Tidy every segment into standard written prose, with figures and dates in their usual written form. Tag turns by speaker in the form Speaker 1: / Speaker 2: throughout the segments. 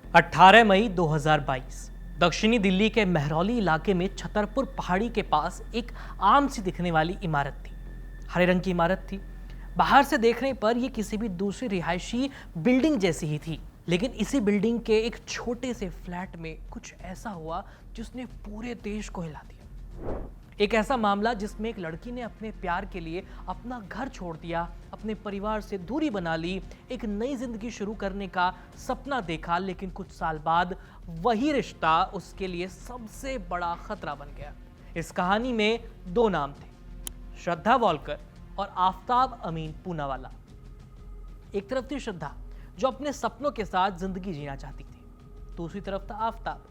Speaker 1: 18 मई 2022 दक्षिणी दिल्ली के महरौली इलाके में छतरपुर पहाड़ी के पास एक आम सी दिखने वाली इमारत थी। हरे रंग की इमारत थी। बाहर से देखने पर यह किसी भी दूसरी रिहायशी बिल्डिंग जैसी ही थी, लेकिन इसी बिल्डिंग के एक छोटे से फ्लैट में कुछ ऐसा हुआ जिसने पूरे देश को हिला दिया। एक ऐसा मामला जिसमें एक लड़की ने अपने प्यार के लिए अपना घर छोड़ दिया, अपने परिवार से दूरी बना ली, एक नई जिंदगी शुरू करने का सपना देखा, लेकिन कुछ साल बाद वही रिश्ता उसके लिए सबसे बड़ा खतरा बन गया। इस कहानी में दो नाम थे, श्रद्धा वॉलकर और आफताब अमीन पूनावाला। एक तरफ थी श्रद्धा जो अपने सपनों के साथ जिंदगी जीना चाहती थी, दूसरी तरफ था आफताब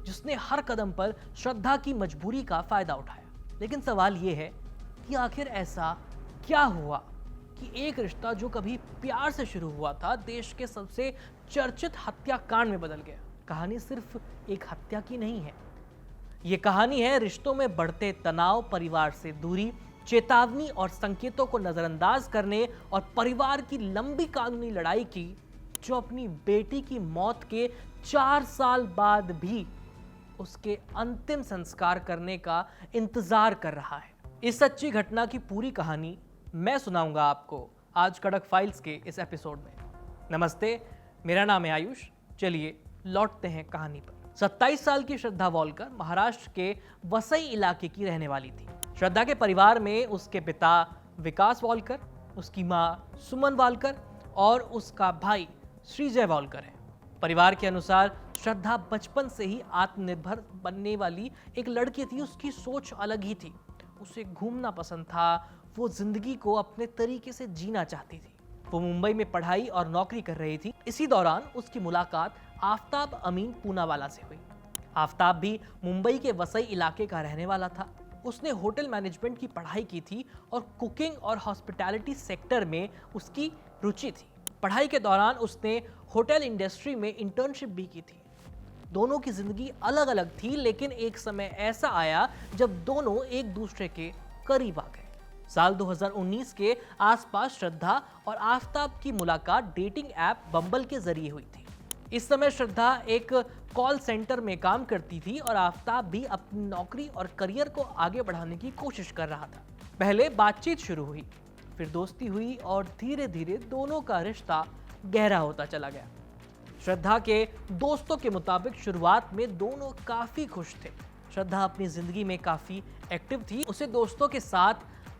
Speaker 1: जिसने हर कदम पर श्रद्धा की मजबूरी का फायदा उठाया। लेकिन सवाल यह है कि आखिर ऐसा क्या हुआ कि एक रिश्ता जो कभी प्यार से शुरू हुआ था देश के सबसे चर्चित हत्याकांड में बदल गया। कहानी सिर्फ एक हत्या की नहीं है, ये कहानी है रिश्तों में बढ़ते तनाव, परिवार से दूरी, चेतावनी और संकेतों को नजरअंदाज करने और परिवार की लंबी कानूनी लड़ाई की, जो अपनी बेटी की मौत के 4 साल बाद भी उसके अंतिम संस्कार करने का इंतजार कर रहा है। इस सच्ची घटना की पूरी कहानी मैं सुनाऊंगा आपको आज कड़क फाइल्स के इस एपिसोड में। नमस्ते, मेरा नाम है आयुष। चलिए लौटते हैं कहानी पर। 27 साल की श्रद्धा वॉलकर महाराष्ट्र के वसई इलाके की रहने वाली थी। श्रद्धा के परिवार में उसके पिता विकास वॉलकर, उसकी माँ सुमन वॉलकर और उसका भाई श्रीजय वॉलकर है। परिवार के अनुसार श्रद्धा बचपन से ही आत्मनिर्भर बनने वाली एक लड़की थी। उसकी सोच अलग ही थी, उसे घूमना पसंद था, वो जिंदगी को अपने तरीके से जीना चाहती थी। वो मुंबई में पढ़ाई और नौकरी कर रही थी। इसी दौरान उसकी मुलाकात आफताब अमीन पूनावाला से हुई। आफताब भी मुंबई के वसई इलाके का रहने वाला था। उसने होटल मैनेजमेंट की पढ़ाई की थी और कुकिंग और हॉस्पिटैलिटी सेक्टर में उसकी रुचि थी। पढ़ाई के दौरान उसने होटल इंडस्ट्री में इंटर्नशिप भी की थी। दोनों की जिंदगी अलग अलग थी, लेकिन एक समय ऐसा आया जब दोनों एक दूसरे के करीब आ गए। साल 2019 के आसपास श्रद्धा और आफताब की मुलाकात डेटिंग ऐप बम्बल के जरिए हुई थी। इस समय श्रद्धा एक कॉल सेंटर में काम करती थी और आफताब भी अपनी नौकरी और करियर को आगे बढ़ाने की कोशिश कर रहा था। पहले बातचीत शुरू हुई, फिर दोस्ती हुई और धीरे धीरे दोनों का रिश्ता गहरा होता चला गया। श्रद्धा के दोस्तों के मुताबिक शुरुआत में दोनों काफी खुश थे। श्रद्धा अपनी जिंदगी में काफी एक्टिव थी, उसे दोस्तों के साथ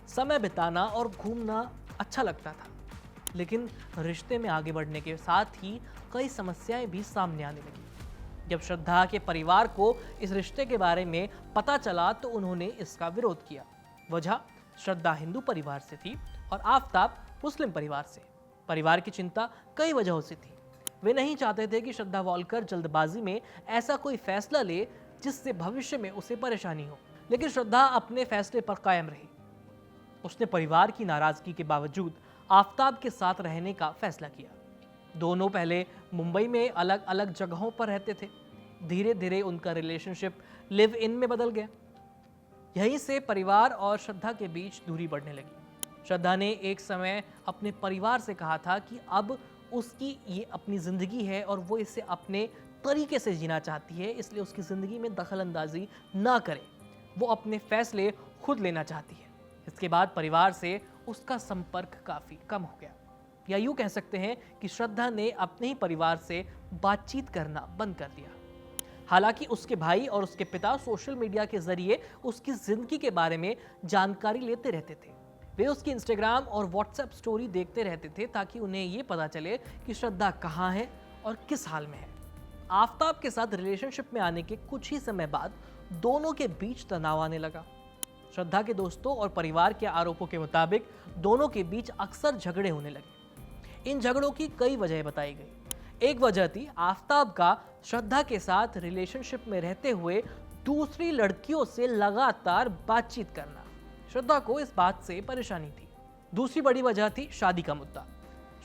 Speaker 1: समय बिताना और घूमना अच्छा लगता था। लेकिन रिश्ते में आगे बढ़ने के साथ ही कई समस्याएं भी सामने आने लगी। जब श्रद्धा के परिवार को इस रिश्ते के बारे में पता चला तो उन्होंने इसका विरोध किया। वजह, श्रद्धा हिंदू परिवार से थी और आफताब मुस्लिम परिवार से। परिवार की चिंता कई वजहों से थी। वे नहीं चाहते थे कि श्रद्धा वॉलकर जल्दबाजी में ऐसा कोई फैसला ले जिससे भविष्य में उसे परेशानी हो, लेकिन श्रद्धा अपने फैसले पर कायम रही। उसने परिवार की नाराजगी के बावजूद आफताब के साथ रहने का फैसला किया। दोनों पहले मुंबई में अलग अलग जगहों पर रहते थे। धीरे धीरे उनका रिलेशनशिप लिव इन में बदल गया। यहीं से परिवार और श्रद्धा के बीच दूरी बढ़ने लगी। श्रद्धा ने एक समय अपने परिवार से कहा था कि अब उसकी ये अपनी जिंदगी है और वो इसे अपने तरीके से जीना चाहती है, इसलिए उसकी जिंदगी में दखल अंदाजी ना करे। वो अपने फैसले खुद लेना चाहती है। इसके बाद परिवार से उसका संपर्क काफी कम हो गया, या यूं कह सकते हैं कि श्रद्धा ने अपने ही परिवार से बातचीत करना बंद कर दिया। हालांकि उसके भाई और उसके पिता सोशल मीडिया के जरिए उसकी जिंदगी के बारे में जानकारी लेते रहते थे। वे उसकी इंस्टाग्राम और व्हाट्सएप स्टोरी देखते रहते थे ताकि उन्हें ये पता चले कि श्रद्धा कहाँ है और किस हाल में है। आफताब के साथ रिलेशनशिप में आने के कुछ ही समय बाद दोनों के बीच तनाव आने लगा। श्रद्धा के दोस्तों और परिवार के आरोपों के मुताबिक दोनों के बीच अक्सर झगड़े होने लगे। इन झगड़ों की कई वजह बताई गई। एक वजह थी आफताब का श्रद्धा के साथ रिलेशनशिप में रहते हुए दूसरी लड़कियों से लगातार बातचीत करना। श्रद्धा को इस बात से परेशानी थी। दूसरी बड़ी वजह थी शादी का मुद्दा।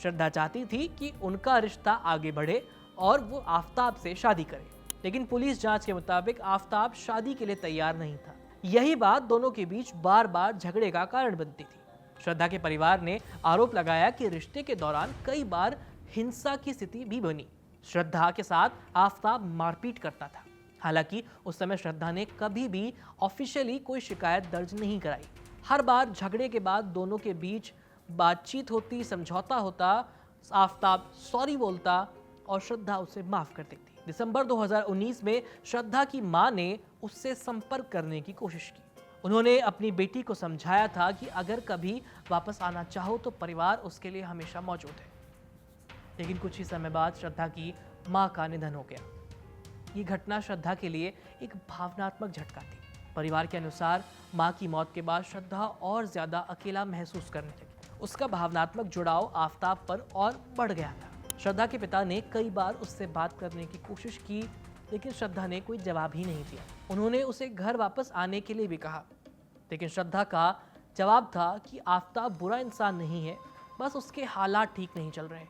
Speaker 1: श्रद्धा चाहती थी कि उनका रिश्ता आगे बढ़े और वो आफताब से शादी करे, लेकिन पुलिस जांच के मुताबिक आफताब शादी के लिए तैयार नहीं था। यही बात दोनों के बीच बार बार झगड़े का कारण बनती थी। श्रद्धा के परिवार ने आरोप लगाया कि रिश्ते के दौरान कई बार हिंसा की स्थिति भी बनी। श्रद्धा के साथ आफताब मारपीट करता था। हालांकि उस समय श्रद्धा ने कभी भी ऑफिशियली कोई शिकायत दर्ज नहीं कराई। हर बार झगड़े के बाद दोनों के बीच बातचीत होती, समझौता होता, आफताब सॉरी बोलता और श्रद्धा उसे माफ कर देती। दिसंबर 2019 में श्रद्धा की मां ने उससे संपर्क करने की कोशिश की। उन्होंने अपनी बेटी को समझाया था कि अगर कभी वापस आना चाहो तो परिवार उसके लिए हमेशा मौजूद है। लेकिन कुछ ही समय बाद श्रद्धा की मां का निधन हो गया। ये घटना श्रद्धा के लिए एक भावनात्मक झटका थी। परिवार के अनुसार मां की मौत के बाद श्रद्धा और ज्यादा अकेला महसूस करने लगी। उसका भावनात्मक जुड़ाव आफताब पर और बढ़ गया था। श्रद्धा के पिता ने कई बार उससे बात करने की कोशिश की, लेकिन श्रद्धा ने कोई जवाब ही नहीं दिया। उन्होंने उसे घर वापस आने के लिए भी कहा, लेकिन श्रद्धा का जवाब था कि आफताब बुरा इंसान नहीं है, बस उसके हालात ठीक नहीं चल रहे।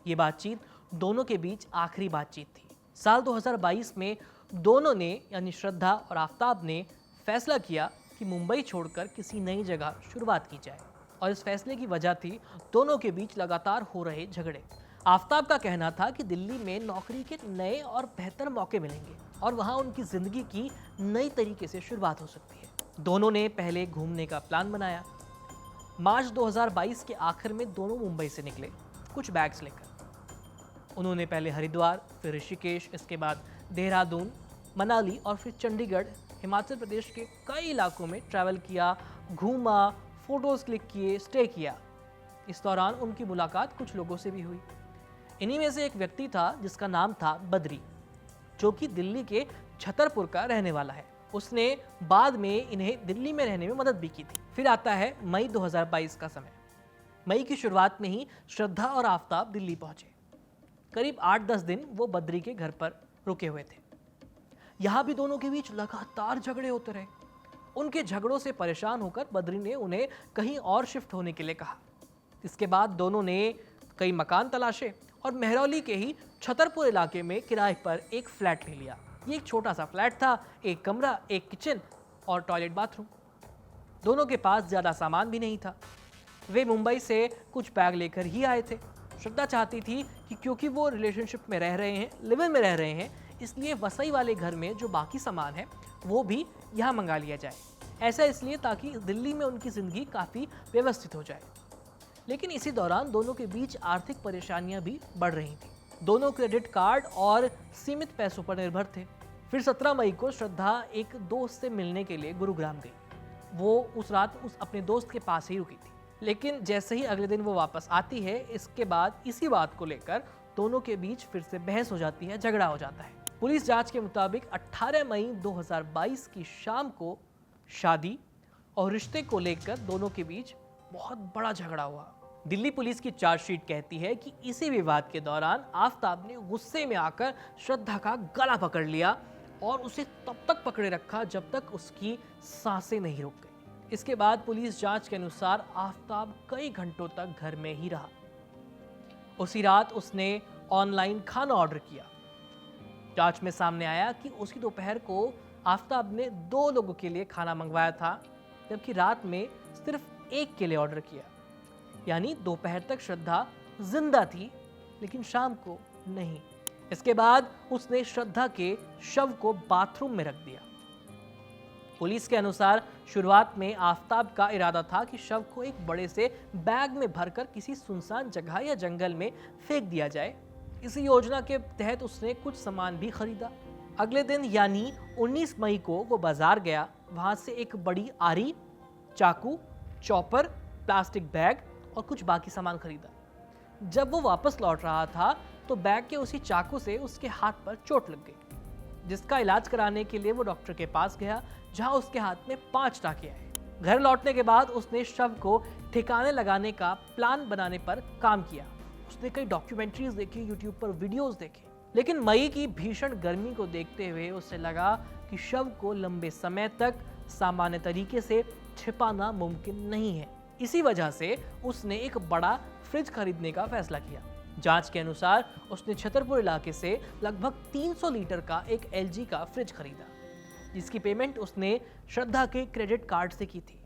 Speaker 1: ये बातचीत दोनों के बीच आखिरी बातचीत थी। साल 2022 में दोनों ने यानी श्रद्धा और आफताब ने फैसला किया कि मुंबई छोड़कर किसी नई जगह शुरुआत की जाए, और इस फैसले की वजह थी दोनों के बीच लगातार हो रहे झगड़े। आफताब का कहना था कि दिल्ली में नौकरी के नए और बेहतर मौके मिलेंगे और वहां उनकी जिंदगी की नई तरीके से शुरुआत हो सकती है। दोनों ने पहले घूमने का प्लान बनाया। मार्च 2022 के आखिर में दोनों मुंबई से निकले, कुछ बैग्स लेकर। उन्होंने पहले हरिद्वार, फिर ऋषिकेश, इसके बाद देहरादून, मनाली और फिर चंडीगढ़, हिमाचल प्रदेश के कई इलाकों में ट्रैवल किया, घूमा, फोटोज क्लिक किए, स्टे किया। इस दौरान उनकी मुलाकात कुछ लोगों से भी हुई। इन्हीं में से एक व्यक्ति था जिसका नाम था बद्री, जो कि दिल्ली के छतरपुर का रहने वाला है। उसने बाद में इन्हें दिल्ली में रहने में मदद भी की थी। फिर आता है मई 2022 का समय। मई की शुरुआत में ही श्रद्धा और आफताब दिल्ली पहुंचे। करीब 8-10 दिन वो बद्री के घर पर रुके हुए थे। यहां भी दोनों के बीच लगातार झगड़े होते रहे। उनके झगड़ों से परेशान होकर बद्री ने उन्हें कहीं और शिफ्ट होने के लिए कहा। इसके बाद दोनों ने कई मकान तलाशे और महरौली के ही छतरपुर इलाके में किराए पर एक फ्लैट ले लिया। ये एक छोटा सा फ्लैट था, एक कमरा, एक किचन और टॉयलेट बाथरूम। दोनों के पास ज्यादा सामान भी नहीं था। वे मुंबई से कुछ बैग लेकर ही आए थे। श्रद्धा चाहती थी कि क्योंकि वो रिलेशनशिप में रह रहे हैं, लिव इन में रह रहे हैं, इसलिए वसई वाले घर में जो बाकी सामान है वो भी यहाँ मंगा लिया जाए। ऐसा इसलिए ताकि दिल्ली में उनकी जिंदगी काफी व्यवस्थित हो जाए। लेकिन इसी दौरान दोनों के बीच आर्थिक परेशानियां भी बढ़ रही थी। दोनों क्रेडिट कार्ड और सीमित पैसों पर निर्भर थे। फिर 17 मई को श्रद्धा एक दोस्त से मिलने के लिए गुरुग्राम गई। वो उस रात अपने दोस्त के पास ही रुकी थी। लेकिन जैसे ही अगले दिन वो वापस आती है, इसके बाद इसी बात को लेकर दोनों के बीच फिर से बहस हो जाती है, झगड़ा हो जाता है। पुलिस जांच के मुताबिक 18 मई 2022 की शाम को शादी और रिश्ते को लेकर दोनों के बीच बहुत बड़ा झगड़ा हुआ। दिल्ली पुलिस की चार्जशीट कहती है कि इसी विवाद के दौरान आफताब ने गुस्से में आकर श्रद्धा का गला पकड़ लिया और उसे तब तक पकड़े रखा जब तक उसकी सांसें नहीं रुक गई। इसके बाद पुलिस जांच के अनुसार आफताब कई घंटों तक घर में ही रहा। उसी रात उसने ऑनलाइन खाना ऑर्डर किया। जांच में सामने आया कि उसी दोपहर को आफताब ने 2 लोगों के लिए खाना मंगवाया था, जबकि रात में सिर्फ एक के लिए ऑर्डर किया। यानी दोपहर तक श्रद्धा जिंदा थी, लेकिन शाम को नहीं। इसके बाद उसने श्रद्धा के शव को बाथरूम में रख दिया। पुलिस के अनुसार शुरुआत में आफताब का इरादा था कि शव को एक बड़े से बैग में भरकर किसी सुनसान जगह या जंगल में फेंक दिया जाए। इसी योजना के तहत उसने कुछ सामान भी खरीदा। अगले दिन यानी 19 मई को वो बाजार गया। वहां से एक बड़ी आरी, चाकू, चॉपर, प्लास्टिक बैग और कुछ बाकी सामान खरीदा। जब वो वापस लौट रहा था तो बैग के उसी चाकू से उसके हाथ पर चोट लग गई, जिसका इलाज कराने के लिए वो डॉक्टर के पास गया, जहां उसके हाथ में 5 टाँके आए। घर लौटने के बाद उसने शव को ठिकाने लगाने का प्लान बनाने पर काम किया। उसने कई डॉक्यूमेंट्रीज देखी, यूट्यूब पर वीडियोस देखे, लेकिन मई की भीषण गर्मी को देखते हुए उसे लगा कि शव को लंबे समय तक सामान्य तरीके से छिपाना मुमकिन नहीं है। इसी वजह से उसने एक बड़ा फ्रिज खरीदने का फैसला किया। जांच के अनुसार उसने छतरपुर इलाके से लगभग 300 लीटर का एक LG का फ्रिज खरीदा, जिसकी पेमेंट उसने श्रद्धा के क्रेडिट कार्ड से की थी।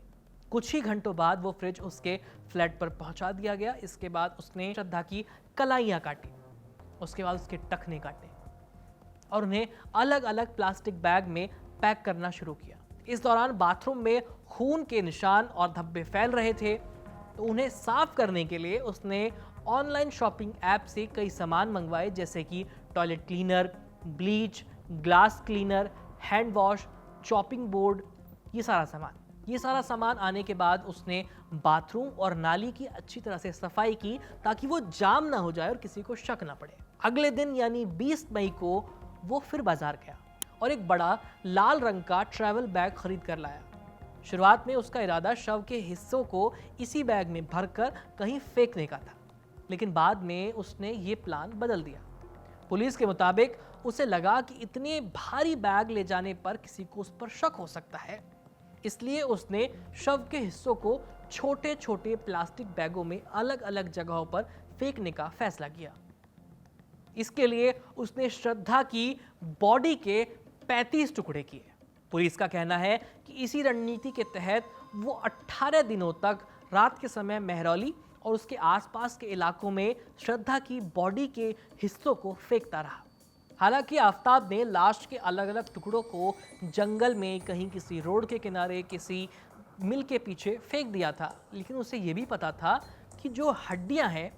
Speaker 1: कुछ ही घंटों बाद वो फ्रिज उसके फ्लैट पर पहुंचा दिया गया। इसके बाद उसने श्रद्धा की कलाइयां काटी उसके बाद उसके टखने काटे और उन्हें अलग अलग प्लास्टिक बैग में पैक करना शुरू किया। इस दौरान बाथरूम में खून के निशान और धब्बे फैल रहे थे, तो उन्हें साफ करने के लिए उसने ऑनलाइन शॉपिंग ऐप से कई सामान मंगवाए, जैसे कि toilet cleaner, bleach, glass cleaner, hand wash, chopping board, ये सारा सामान आने के बाद उसने बाथरूम और नाली की अच्छी तरह से सफाई की ताकि वो जाम ना हो जाए और किसी को शक ना पड़े। अगले दिन यानी 20 मई को वो फिर बाजार गया और एक बड़ा लाल रंग का ट्रैवल बैग खरीद कर लाया। शुरुआत में उसका इरादा शव के हिस्सों को इसी बैग में भरकर कहीं फेंकने का था, लेकिन बाद में उसने ये प्लान बदल दिया। पुलिस के मुताबिक उसे लगा कि इतने भारी बैग ले जाने पर किसी को उस पर शक हो सकता है, इसलिए उसने शव के हिस्सों को छोटे छोटे प्लास्टिक बैगों में अलग अलग जगहों पर फेंकने का फैसला किया। इसके लिए उसने श्रद्धा की बॉडी के 35 टुकड़े किए। पुलिस का कहना है कि इसी रणनीति के तहत वो 18 दिनों तक रात के समय महरौली और उसके आसपास के इलाकों में श्रद्धा की बॉडी के हिस्सों को फेंकता रहा। हालांकि आफताब ने लाश के अलग अलग टुकड़ों को जंगल में, कहीं किसी रोड के किनारे, किसी मिल के पीछे फेंक दिया था, लेकिन उसे ये भी पता था कि जो हड्डियां हैं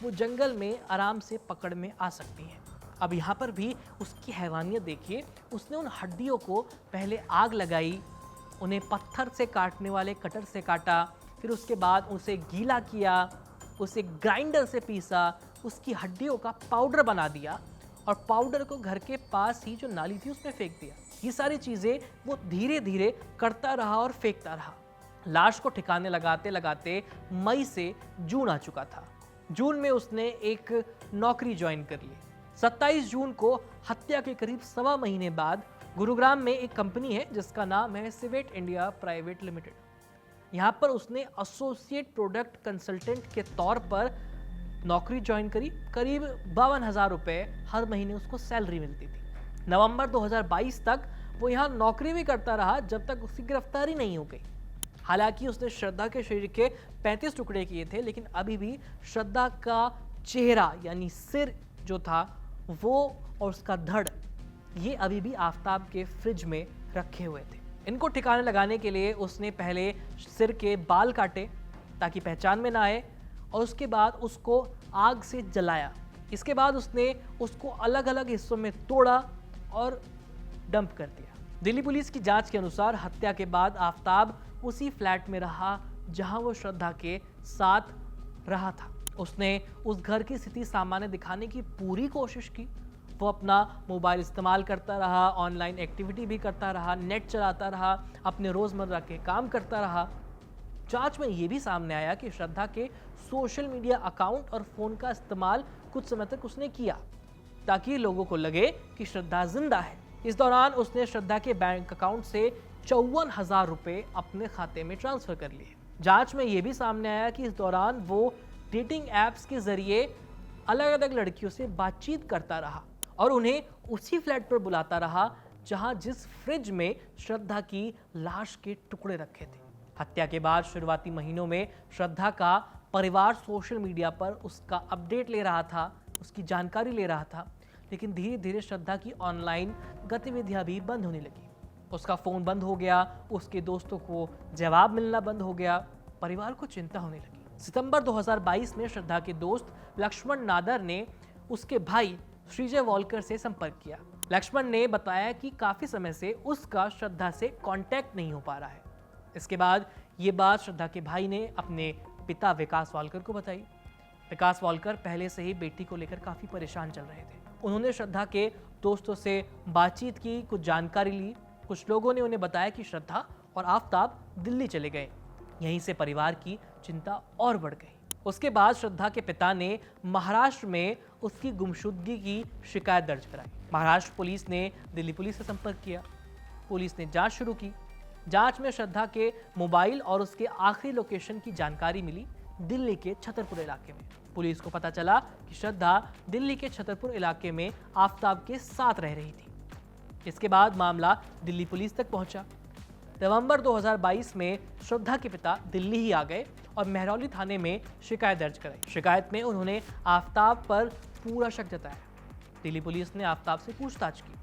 Speaker 1: वो जंगल में आराम से पकड़ में आ सकती हैं। अब यहाँ पर भी उसकी हैवानियत देखिए, उसने उन हड्डियों को पहले आग लगाई, उन्हें पत्थर से काटने वाले कटर से काटा, फिर उसके बाद उसे गीला किया, उसे ग्राइंडर से पीसा, उसकी हड्डियों का पाउडर बना दिया और पाउडर को घर के पास ही जो नाली थी उसमें फेंक दिया। ये सारी चीज़ें वो धीरे धीरे करता रहा और फेंकता रहा। लाश को ठिकाने लगाते लगाते मई से जून आ चुका था। जून में उसने एक नौकरी ज्वाइन कर ली। 27 जून को हत्या के करीब सवा महीने बाद गुरुग्राम में एक कंपनी है जिसका नाम है सिवेट इंडिया प्राइवेट लिमिटेड। यहाँ पर उसने एसोसिएट प्रोडक्ट कंसल्टेंट के तौर पर नौकरी ज्वाइन करी। करीब 52,000 रुपये हर महीने उसको सैलरी मिलती थी। नवंबर 2022 तक वो यहाँ नौकरी भी करता रहा जब तक उसकी गिरफ्तारी नहीं हो गई। हालांकि उसने श्रद्धा के शरीर के 35 टुकड़े किए थे, लेकिन अभी भी श्रद्धा का चेहरा यानी सिर जो था वो और उसका धड़, ये अभी भी आफताब के फ्रिज में रखे हुए थे। इनको ठिकाने लगाने के लिए उसने पहले सिर के बाल काटे ताकि पहचान में ना आए और उसके बाद उसको आग से जलाया। इसके बाद उसने उसको अलग अलग हिस्सों में तोड़ा और डंप कर दिया। दिल्ली पुलिस की जांच के अनुसार हत्या के बाद आफताब उसी फ्लैट में रहा जहां वो श्रद्धा के साथ रहा था। उसने उस घर की स्थिति सामान्य दिखाने की पूरी कोशिश की। वो अपना मोबाइल इस्तेमाल करता रहा, ऑनलाइन एक्टिविटी भी करता रहा, नेट चलाता रहा, अपने रोज़मर्रा के काम करता रहा। जांच में ये भी सामने आया कि श्रद्धा के सोशल मीडिया अकाउंट और फ़ोन का इस्तेमाल कुछ समय तक उसने किया ताकि लोगों को लगे कि श्रद्धा जिंदा है। इस दौरान उसने श्रद्धा के बैंक अकाउंट से 54,000 रुपये अपने खाते में ट्रांसफ़र कर लिए। जांच में ये भी सामने आया कि इस दौरान वो डेटिंग ऐप्स के जरिए अलग अलग लड़कियों से बातचीत करता रहा और उन्हें उसी फ्लैट पर बुलाता रहा जहां जिस फ्रिज में श्रद्धा की लाश के टुकड़े रखे थे। हत्या के बाद शुरुआती महीनों में श्रद्धा का परिवार सोशल मीडिया पर उसका अपडेट ले रहा था, उसकी जानकारी ले रहा था, लेकिन धीरे धीरे श्रद्धा की ऑनलाइन गतिविधियां भी बंद होने लगी। उसका फ़ोन बंद हो गया, उसके दोस्तों को जवाब मिलना बंद हो गया, परिवार को चिंता होने लगी। सितंबर 2022 में श्रद्धा के दोस्त लक्ष्मण नादर ने उसके भाई श्रीजय वॉलकर से संपर्क किया। लक्ष्मण ने बताया कि काफ़ी समय से उसका श्रद्धा से कांटेक्ट नहीं हो पा रहा है। इसके बाद ये बात श्रद्धा के भाई ने अपने पिता विकास वॉलकर को बताई। विकास वॉलकर पहले से ही बेटी को लेकर काफ़ी परेशान चल रहे थे। उन्होंने श्रद्धा के दोस्तों से बातचीत की, कुछ जानकारी ली। कुछ लोगों ने उन्हें बताया कि श्रद्धा और आफताब दिल्ली चले गए। यहीं से परिवार की चिंता और बढ़ गई। उसके बाद श्रद्धा के पिता ने महाराष्ट्र में उसकी गुमशुदगी की शिकायत दर्ज कराई। महाराष्ट्र पुलिस ने दिल्ली पुलिस से संपर्क किया। पुलिस ने जांच शुरू की। जांच में श्रद्धा के मोबाइल और उसके आखिरी लोकेशन की जानकारी मिली दिल्ली के छतरपुर इलाके में। पुलिस को पता चला कि श्रद्धा दिल्ली के छतरपुर इलाके में आफताब के साथ रह रही थी। इसके बाद मामला दिल्ली पुलिस तक पहुंचा। नवंबर 2022 में श्रद्धा के पिता दिल्ली ही आ गए और महरौली थाने में शिकायत दर्ज कराई। शिकायत में उन्होंने आफताब पर पूरा शक जताया। दिल्ली पुलिस ने आफताब से पूछताछ की।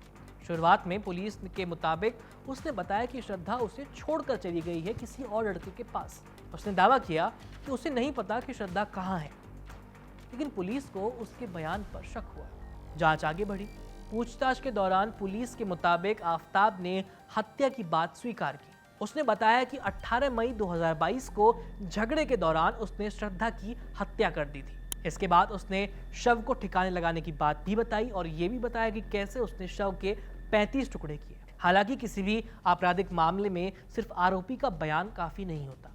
Speaker 1: शुरुआत में पुलिस के मुताबिक उसने बताया कि श्रद्धा उसे छोड़कर चली गई है किसी और लड़के के पास। उसने दावा किया कि उसे नहीं पता कि श्रद्धा कहाँ है, लेकिन पुलिस को उसके बयान पर शक हुआ। जांच आगे बढ़ी। पूछताछ के दौरान पुलिस के मुताबिक आफताब ने हत्या की बात स्वीकार की। उसने बताया कि 18 मई 2022 को झगड़े के दौरान उसने श्रद्धा की हत्या कर दी थी। इसके बाद उसने शव को ठिकाने लगाने की बात भी बताई और यह भी बताया कि कैसे उसने शव के 35 टुकड़े किए। हालांकि किसी भी आपराधिक मामले में सिर्फ आरोपी का बयान काफी नहीं होता।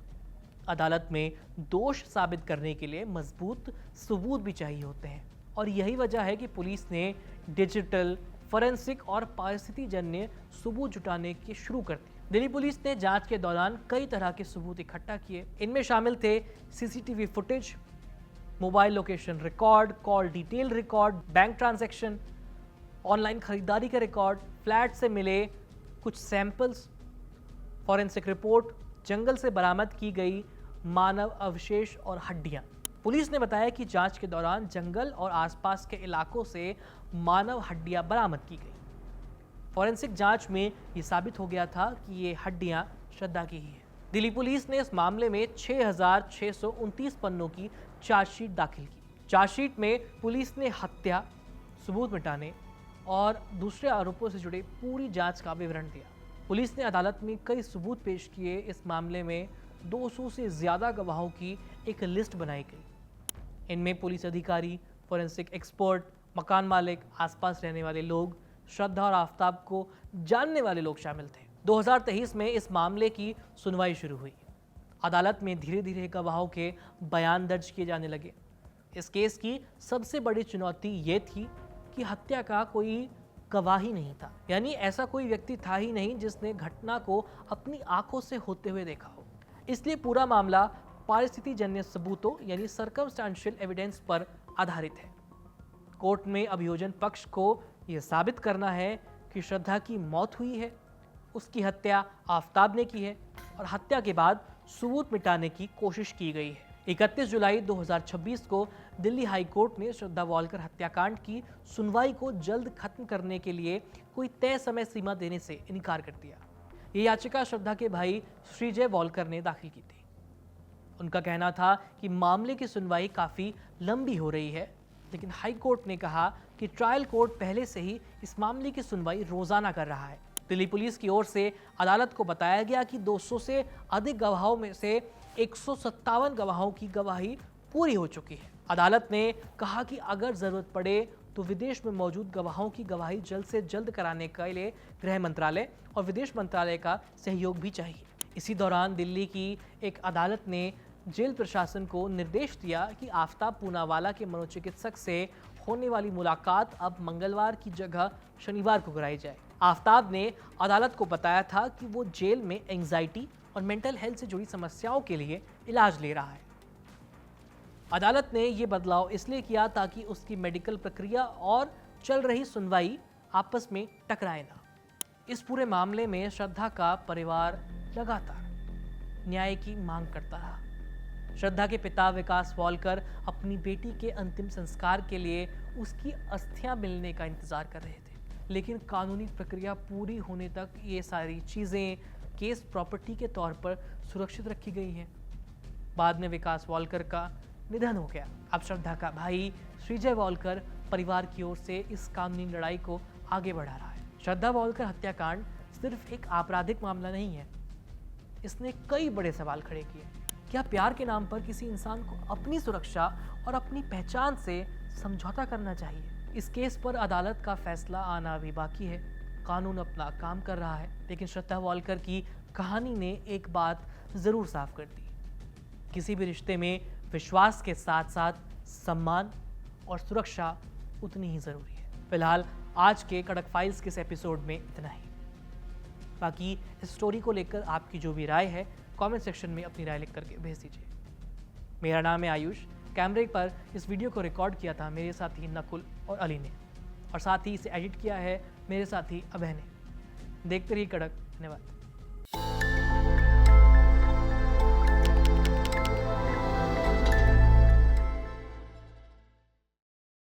Speaker 1: अदालत में दोष साबित करने के लिए मजबूत सबूत भी चाहिए होते हैं और यही वजह है कि पुलिस ने डिजिटल, फोरेंसिक और परिस्थिति जन्य सबूत जुटाने की शुरू कर दी। दिल्ली पुलिस ने जांच के दौरान कई तरह के सबूत इकट्ठा किए। इनमें शामिल थे CCTV footage, mobile location record, call detail record, bank transaction, online खरीदारी के रिकॉर्ड, फ्लैट से मिले कुछ सैंपल्स, फॉरेंसिक रिपोर्ट, जंगल से बरामद की गई मानव अवशेष और हड्डियां। पुलिस ने बताया कि जांच के दौरान जंगल और आसपास के इलाकों से मानव हड्डियां बरामद की गई। फॉरेंसिक जांच में यह साबित हो गया था कि ये हड्डियां श्रद्धा की ही है। दिल्ली पुलिस ने इस मामले में 6,629 पन्नों की चार्जशीट दाखिल की। चार्जशीट में पुलिस ने हत्या, सबूत मिटाने और दूसरे आरोपों से जुड़े पूरी जांच का विवरण दिया। पुलिस ने अदालत में कई सबूत पेश किए। इस मामले में 200 से ज्यादा गवाहों की एक लिस्ट बनाई गई। इनमें पुलिस अधिकारी, फोरेंसिक एक्सपर्ट, मकान मालिक, आसपास रहने वाले लोग, श्रद्धा और आफताब को जानने वाले लोग शामिल थे। 2023 में इस मामले की सुनवाई शुरू हुई। अदालत में धीरे धीरे गवाहों के बयान दर्ज किए जाने लगे। इस केस की सबसे बड़ी चुनौती ये थी कि हत्या का कोई गवाह ही नहीं था, यानी ऐसा कोई व्यक्ति था ही नहीं जिसने घटना को अपनी आंखों से होते हुए देखा हो। इसलिए पूरा मामला परिस्थिति जन्य सबूतों यानी सर्कमस्टेंशियल एविडेंस पर आधारित है। कोर्ट में अभियोजन पक्ष को यह साबित करना है कि श्रद्धा की मौत हुई है, उसकी हत्या आफताब ने की है और हत्या के बाद सबूत मिटाने की कोशिश की गई है। 31 जुलाई 2026 को दिल्ली हाई कोर्ट ने श्रद्धा वॉलकर हत्याकांड की सुनवाई को जल्द खत्म करने के लिए कोई तय समय सीमा देने से इनकार कर दिया। ये याचिका श्रद्धा के भाई श्रीजय वॉलकर ने दाखिल की थी। उनका कहना था कि मामले की सुनवाई काफी लंबी हो रही है, लेकिन हाई कोर्ट ने कहा कि ट्रायल कोर्ट पहले से ही इस मामले की सुनवाई रोजाना कर रहा है। दिल्ली पुलिस की ओर से अदालत को बताया गया कि 200 से अधिक गवाहों में से 157 गवाहों की गवाही पूरी हो चुकी है। अदालत ने कहा कि अगर जरूरत पड़े तो विदेश में मौजूद गवाहों की गवाही जल्द से जल्द कराने के लिए गृह मंत्रालय और विदेश मंत्रालय का सहयोग भी चाहिए। इसी दौरान दिल्ली की एक अदालत ने जेल प्रशासन को निर्देश दिया कि आफताब पूनावाला के मनोचिकित्सक से होने वाली मुलाकात अब मंगलवार की जगह शनिवार को कराई जाए। आफताब ने अदालत को बताया था कि वो जेल में एंजाइटी और मेंटल हेल्थ से जुड़ी समस्याओं के लिए इलाज ले रहा है। अदालत ने ये बदलाव इसलिए किया ताकि उसकी मेडिकल प्रक्रिया और चल रही सुनवाई आपस में टकराए ना। इस पूरे मामले में श्रद्धा का परिवार लगातार न्याय की मांग करता रहा। श्रद्धा के पिता विकास वॉलकर अपनी बेटी के अंतिम संस्कार के लिए उसकी अस्थियां मिलने का इंतजार कर रहे थे, लेकिन कानूनी प्रक्रिया पूरी होने तक ये सारी चीजें केस प्रॉपर्टी के तौर पर सुरक्षित रखी गई हैं। बाद में विकास वॉलकर का निधन हो गया। अब श्रद्धा का भाई श्रीजय वॉलकर परिवार की ओर से इस कानूनी लड़ाई को आगे बढ़ा रहा है। श्रद्धा वॉलकर हत्याकांड सिर्फ एक आपराधिक मामला नहीं है, इसने कई बड़े सवाल खड़े किए। क्या प्यार के नाम पर किसी इंसान को अपनी सुरक्षा और अपनी पहचान से समझौता करना चाहिए? इस केस पर अदालत का फैसला आना अभी बाकी है। कानून अपना काम कर रहा है, लेकिन श्रद्धा वॉलकर की कहानी ने एक बात जरूर साफ कर दी, किसी भी रिश्ते में विश्वास के साथ साथ सम्मान और सुरक्षा उतनी ही जरूरी है। फिलहाल आज के कड़क फाइल्स के इस एपिसोड में इतना ही। बाकी इस स्टोरी को लेकर आपकी जो भी राय है कमेंट सेक्शन में अपनी राय लिख करके भेज दीजिए। मेरा नाम है आयुष। कैमरे पर इस वीडियो को रिकॉर्ड किया था मेरे साथी नकुल और अली ने, और साथ ही इसे एडिट किया है मेरे साथी अभय ने। देखते रहिए कड़क। धन्यवाद।